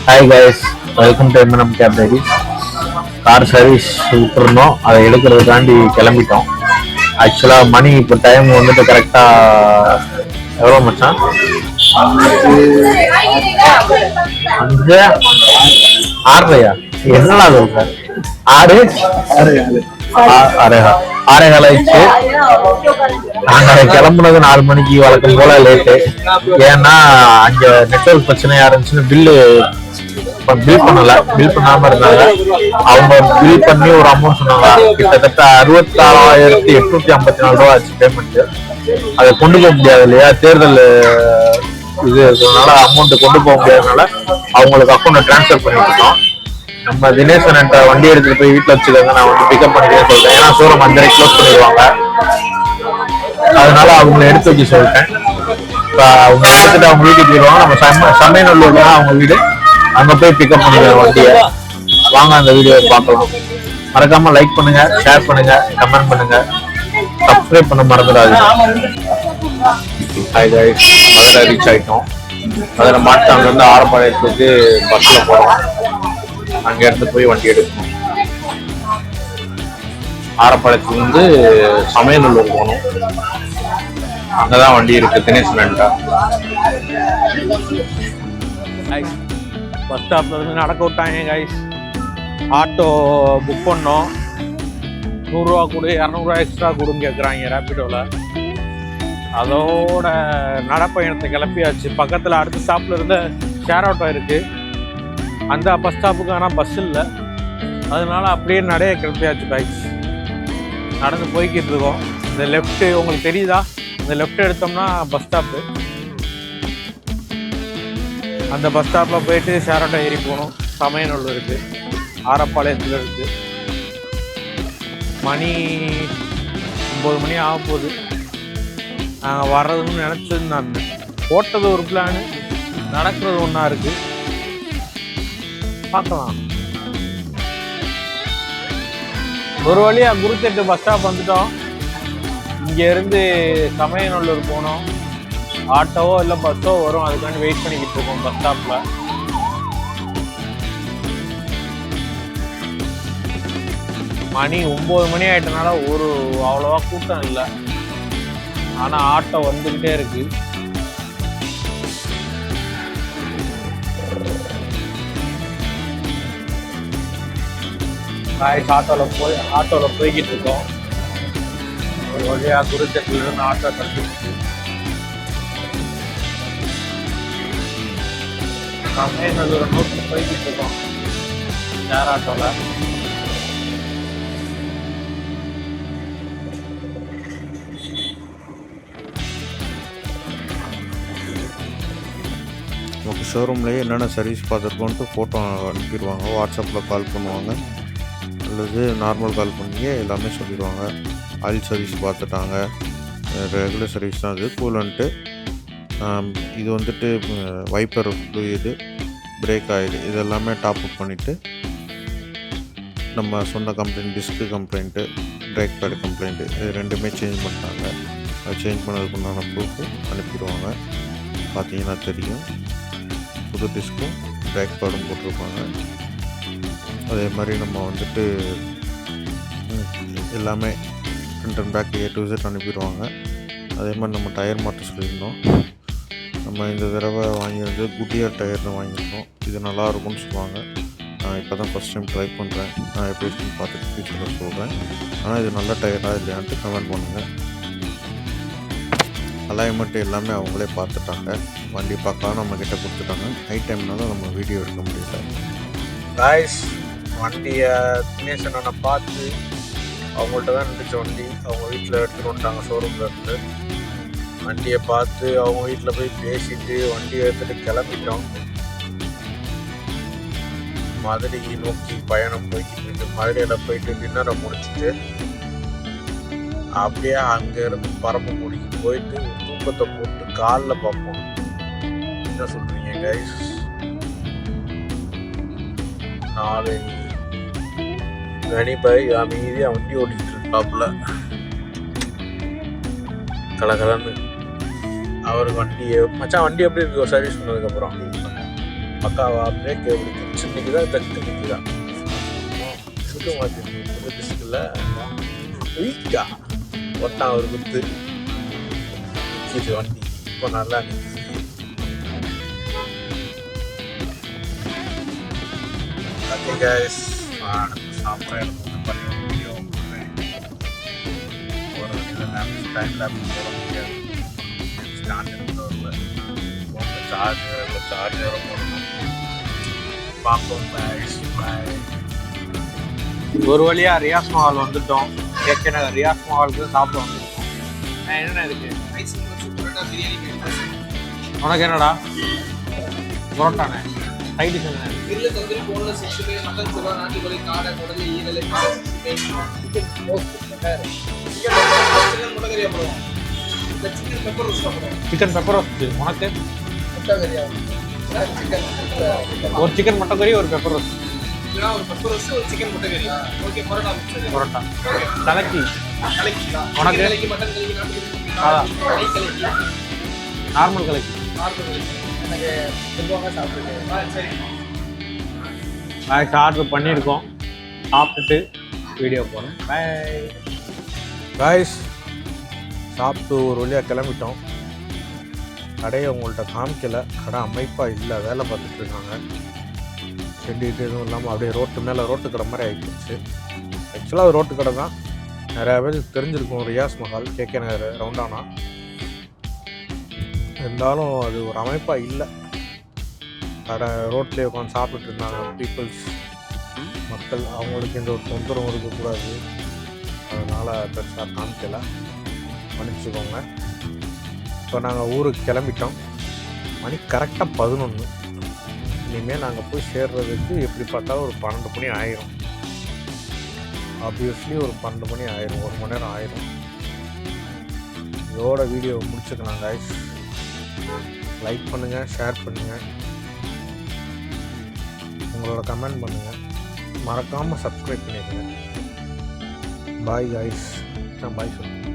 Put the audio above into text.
Hi guys, welcome to MNM cab diaries. Car service விட்டுருந்தோம், அதை எடுக்கிறதுக்காண்டி கிளம்பிட்டோம். ஆக்சுவலாக மணி இப்போ டைம் வந்துட்டு கரெக்டாக எவ்வளோ மச்சான்? 5:06 என்னடா சொல்ற? 6:06 ஆயிடுச்சு. நாங்க கிளம்புனது 4 மணிக்கு, வழக்கம் போல லேட்டு. ஏன்னா அங்க நெட்வொர்க் பிரச்சனையா இருந்துச்சுன்னு பில் பண்ணாம இருந்தாங்க. அவங்க பில் பண்ணி ஒரு அமௌண்ட் சொன்னாங்க, கிட்டத்தட்ட 66,854 ரூபா ஆச்சு பேமெண்ட். அதை கொண்டு போக முடியாது இல்லையா, தேர்தல் இது இருக்கிறதுனால அமௌண்ட் கொண்டு போக முடியாதனால அவங்களுக்கு அக்கௌண்ட் டிரான்ஸ்ஃபர் பண்ணி விட்டுட்டோம். நம்ம தினேசன் வண்டி எடுத்துட்டு போய் வீட்டுல வச்சுக்கோங்க, நான் வந்து பிக்கப் பண்ணிக்கிறேன்னு சொல்லிட்டேன். ஏன்னா ஷோரூம் 5:30 க்ளோஸ் பண்ணிடுவாங்க, அதனால அவங்களை எடுத்து வைக்க சொல்லிட்டேன். இப்போ அவங்க எடுத்துட்டு அவங்க வீட்டுக்கு போயிடுவாங்க. நம்ம சமயநல்லூர்ல அவங்க வீடு, அங்க போய் பிக்கப் பண்ணிடுவோம் வண்டியை. வாங்க அந்த வீடியோவை பார்க்கலாம். மறக்காம லைக் பண்ணுங்க, ஷேர் பண்ணுங்க, கமெண்ட் பண்ணுங்க, சப்ஸ்கிரைப் பண்ண மறந்துடாதீங்க. ஹாய் கைஸ், மதுரை ரீச் ஆயிட்டோம். மதுரை மாட்டாங்க ஆரப்பாளையத்துக்கு பஸ்ல போறோம். அங்க இருந்து போய் வண்டி எடுக்கணும். ஆரப்பாளையத்துலேருந்து சமயநல்லூர் போகணும். அங்கதான் வண்டி இருக்கு, தினேசன். பஸ் ஸ்டாப்ல இருந்து நடக்க விட்டாங்க கைஸ். ஆட்டோ புக் பண்ணோம். 100 ரூபா கொடு, 200 ரூபா எக்ஸ்ட்ரா கொடுன்னு கேட்குறாங்க ரேபிடோவில். அதோட நடப்பயணத்தை கிளப்பியாச்சு. பக்கத்தில் அடுத்த ஸ்டாப்பில் இருந்த ஷேர் ஆட்டோ இருக்குது. அந்த பஸ் ஸ்டாப்புக்கு ஆனால் பஸ் இல்லை, அதனால அப்படியே நடைய கிளப்பியாச்சு பைக்ஸ். நடந்து போய்கிட்டு இருக்கோம். இந்த லெஃப்ட்டு உங்களுக்கு தெரியுதா? இந்த லெஃப்ட் எடுத்தோம்னா பஸ் ஸ்டாப்பு. அந்த பஸ் ஸ்டாப்பில் போயிட்டு ஷேர் ஆட்டோ ஏறி போகணும். சமயநல்லூர் இருக்குது, ஆரப்பாளையத்தில் இருக்குது. மணி 9 மணி ஆக போகுது. நாங்கள் வர்றதுன்னு நினச்சிருந்தாங்க. போட்டது ஒரு பிளானு, நடக்கிறது ஒன்றா இருக்குது. பார்க்கலாம். ஒரு வழியா குருத்தெட்டு பஸ் ஸ்டாப் வந்துட்டோம். இங்க இருந்து சமயநல்லூர் போனோம். ஆட்டோவோ இல்லை பஸ்ஸோ வரும், அதுக்காண்டி வெயிட் பண்ணிக்கிட்டு இருக்கோம் பஸ் ஸ்டாப்ல. மணி 9 மணி ஆயிட்டனால அவ்வளோவா கூட்டம் இல்லை, ஆனால் ஆட்டோ வந்துக்கிட்டே இருக்கு. ஆட்டோவில் போய்கிட்டு இருக்கோம். ஒரு வழியாக குருச்சட்டிலிருந்து ஆட்டோ கட்டிட்டு சமயநல்லூர் நோக்கி போய்கிட்டு இருக்கோம் ஷேர் ஆட்டோவில். நமக்கு ஷோரூம்லேயே என்னென்ன சர்வீஸ் பார்த்துருக்கோன்ட்டு ஃபோட்டோ அனுப்பிடுவாங்க. வாட்ஸ்அப்பில் கால் பண்ணுவாங்க, அல்லது நார்மல் கால் பண்ணி எல்லாமே சொல்லிடுவாங்க. ஆயில் சர்வீஸ் பார்த்துட்டாங்க, ரெகுலர் சர்வீஸ் தான். அது கூலண்ட்டு, இது வந்துட்டு வைப்பர் ஃப்ளூயிடு, பிரேக் ஆயில், இதெல்லாமே டாப் அப் பண்ணிவிட்டு நம்ம சொன்ன complaint, disc complaint, brake pad complaint, இது ரெண்டுமே சேஞ்ச் பண்ணிட்டாங்க. அது சேஞ்ச் பண்ணதுக்குண்டான ப்ரூஃபு அனுப்பிடுவாங்க. பார்த்தீங்கன்னா தெரியும், புது டிஸ்க்கும் பிரேக் பேடும் போட்டிருப்பாங்க. அதே மாதிரி நம்ம வந்துட்டு எல்லாமே front and back A to Z அனுப்பிடுவாங்க. அதே மாதிரி நம்ம டயர் மாற்ற சொல்லியிருந்தோம். நம்ம இந்த தடவை வாங்கியிருந்து குட்டியர் டயர்னு வாங்கியிருந்தோம். இது நல்லாயிருக்கும்னு சொல்லுவாங்க. நான் இப்போ தான் ஃபஸ்ட் டைம் ட்ரை பண்ணுறேன். நான் எப்படி இருக்குன்னு பார்த்துட்டு ஃபியூச்சரில் சொல்கிறேன். ஆனால் இது நல்ல டயராக இல்லையான்ட்டு கமெண்ட் பண்ணுங்கள். அலைன்மெண்ட் எல்லாமே அவங்களே பார்த்துட்டாங்க. வண்டி பார்க்காம நம்மக்கிட்ட கொடுத்துட்டாங்க. நைட் டைம்னால நம்ம வீடியோ எடுக்க முடியல. காய்ஸ், வண்டியை தினேசனை பார்த்து அவங்கள்ட்ட தான் இருந்துச்சு வண்டி. அவங்க வீட்டில் எடுத்துகிட்டு வந்துட்டாங்க ஷோரூமில் இருந்து. வண்டியை பார்த்து அவங்க வீட்டில் போய் பேசிட்டு வண்டியை எடுத்துகிட்டு கிளம்பிட்டோம். மதுரையை நோக்கி பயணம் போய்கிட்டு இருக்கு. மதுரையில் போயிட்டு டின்னரை முடிச்சுட்டு அப்படியே அங்கேருந்து பரமக்குடிக்கு போயிட்டு தூக்கத்தை போட்டு காலில் பார்ப்போம். என்ன சொல்கிறீங்க கைஸ்? நாளை கணிப்பாய் அமைதியாக வண்டி ஓடிக்கிட்டு இருக்காப்புல கலகலன்னு. அவர் வண்டி எப்படி இருக்கு சர்வீஸ் பண்ணதுக்கப்புறம்? பக்காவா பிரேக் எப்படி நிற்குதா தட்டு நிற்குதா சுட்டு மாற்றி புது டிஸ்கில் வீக்கா ஒட்டான் ஒரு குத்து நிற்கிது வண்டி இப்போ நல்லா நிற்கிது. ஓகே கைஸ், சாப்பிட்றேன் வீடியோ ஒரு டைம் லேப்ஸ் போட முடியாது. ஸ்டாண்ட் வரல, ஃபோனில் சார்ஜ் வர போடணும். பார்ப்போம் கைஸ், பாய். ஒரு வழியாக ரியாஸ் மஹால் வந்துட்டோம். கேகே நகர் ரியாஸ் மஹாலுக்கு சாப்பிட வந்துட்டோம். என்னென்ன இருக்கு? உனக்கு என்னடா புரோட்டானே சைடிஷ் என்ன? Grill tandoori boneless sixty mutton சுறா நாட்டுக்கோழி காடை குடல் ஈரல் சிக்கன் முட்டைக்கறி அப்புறம் சிக்கன் பெப்பர் ரோஸ்ட் அப்புறம் சிக்கன் பெப்பர் ரோஸ்ட். உனக்கு முட்டைக்கறியா? ஒரு சிக்கன் முட்டைக்கறி ஒரு பெப்பர் ரோஸ்ட். இல்லைனா ஒரு பெப்பர் ரோஸ்ட் ஒரு சிக்கன் முட்டைக்கறி. ஓகே, பரோட்டா பரோட்டா கலக்கி. உனக்கு கலக்கி மட்டன் கலக்கி நாட்டுக்கோழி கலக்கி நார்மல் கலக்கி. எனக்கு சொல்லுவாங்க சாப்பிட்டுருக்கேன். சரி, ஆர்டர் பண்ணியிருக்கோம். சாப்பிட்டுட்டு வீடியோ போகிறோம். Bye guys. சாப்பிட்டு ஒரு வழியாக கிளம்பிட்டோம். கடையை உங்கள்கிட்ட காமிக்கலை, கடை அமைப்பாக இல்லை, வேலை பார்த்துட்டு இருக்காங்க. செடிட்டு எதுவும் இல்லாமல் அப்படியே ரோட்டு மேலே ரோட்டு கடை மாதிரி ஆகிடுச்சு. ஆக்சுவலாக அது ரோட்டு கடை தான். நிறையா பேருக்கு தெரிஞ்சிருக்கும் ரியாஸ் மஹால் கேகே நகர் ரவுண்டானா. இருந்தாலும் அது ஒரு அமைப்பாக இல்லை. கடை ரோட்லேயே உட்காந்து சாப்பிட்டுட்டு இருந்தாங்க பீப்புள்ஸ், மக்கள். அவங்களுக்கு எந்த ஒரு தொந்தரவும் இருக்கக்கூடாது, அதனால் பெருசாக காமிக்கலை, மன்னிச்சுக்கோங்க. இப்போ நாங்கள் ஊருக்கு கிளம்பிட்டோம். மணி கரெக்டாக 11. இனிமேல் நாங்கள் போய் சேர்றதுக்கு எப்படி பார்த்தாலும் ஒரு 12 மணி ஆயிரும். ஆப்வியஸ்லி ஒரு 12 மணி ஆயிரும், 1 மணி நேரம் ஆயிரும். இதோட வீடியோ முடிச்சுக்கலாம் கைஸ். லைக் பண்ணுங்கள், ஷேர் பண்ணுங்கள், உங்களோட கமெண்ட் பண்ணுங்கள், மறக்காமல் சப்ஸ்கிரைப் பண்ணிடுங்க. Bye guys. நான் பாய் சொல்லுங்கள்.